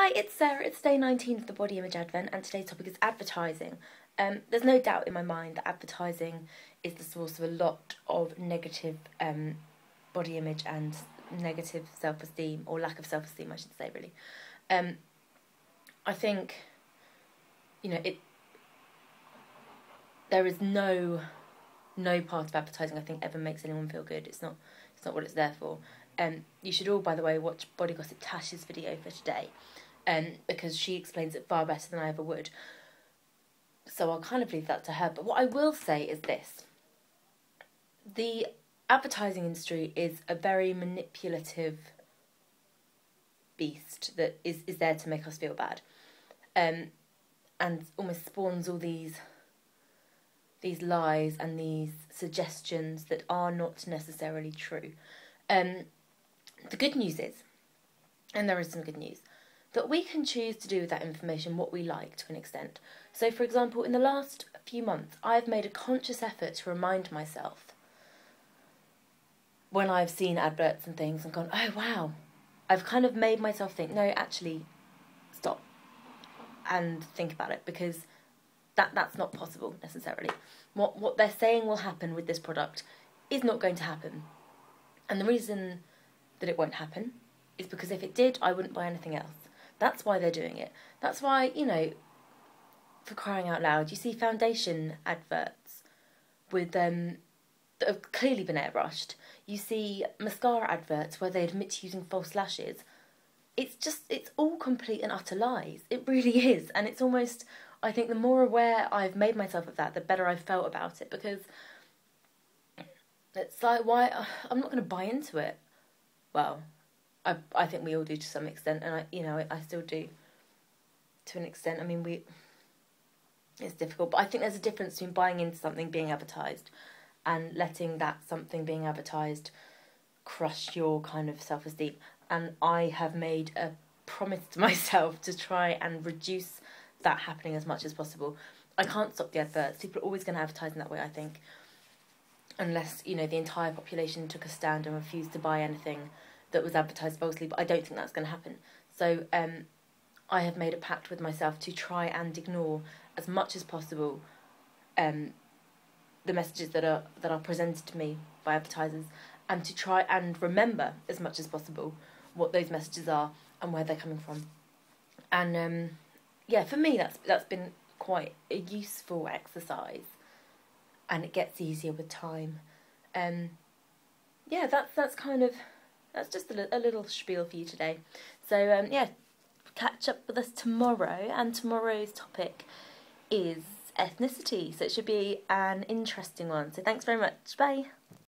Hi, it's Sarah. It's day 19 of the Body Image Advent, and today's topic is advertising. There's no doubt in my mind that advertising is the source of a lot of negative body image and negative self-esteem, or lack of self-esteem, I should say, really. I think, there is no part of advertising I think ever makes anyone feel good. It's not what it's there for. You should all, by the way, watch Body Gossip Tash's video for today, because she explains it far better than I ever would. So I'll kind of leave that to her. But what I will say is this. The advertising industry is a very manipulative beast that is there to make us feel bad, and almost spawns all these lies and these suggestions that are not necessarily true. The good news is, and there is some good news, that we can choose to do with that information what we like to an extent. So, for example, in the last few months, I've made a conscious effort to remind myself when I've seen adverts and things and gone, oh, wow. I've kind of made myself think, no, actually, stop and think about it, because that's not possible necessarily. What they're saying will happen with this product is not going to happen. And the reason that it won't happen is because if it did, I wouldn't buy anything else. That's why they're doing it. That's why, for crying out loud, you see foundation adverts with that have clearly been airbrushed. You see mascara adverts where they admit to using false lashes. It's all complete and utter lies. It really is. And it's almost, I think the more aware I've made myself of that, the better I've felt about it, because it's like, why? I'm not going to buy into it. Well, I think we all do to some extent, and I still do to an extent. I mean, it's difficult, but I think there's a difference between buying into something being advertised and letting that something being advertised crush your kind of self-esteem. And I have made a promise to myself to try and reduce that happening as much as possible. I can't stop the adverts. People are always going to advertise in that way, I think, unless, the entire population took a stand and refused to buy anything that was advertised falsely, but I don't think that's going to happen. So I have made a pact with myself to try and ignore as much as possible the messages that are presented to me by advertisers, and to try and remember as much as possible what those messages are and where they're coming from. And for me that's been quite a useful exercise, and it gets easier with time. That's just a little spiel for you today. So catch up with us tomorrow, and tomorrow's topic is ethnicity, so it should be an interesting one. So thanks very much. Bye.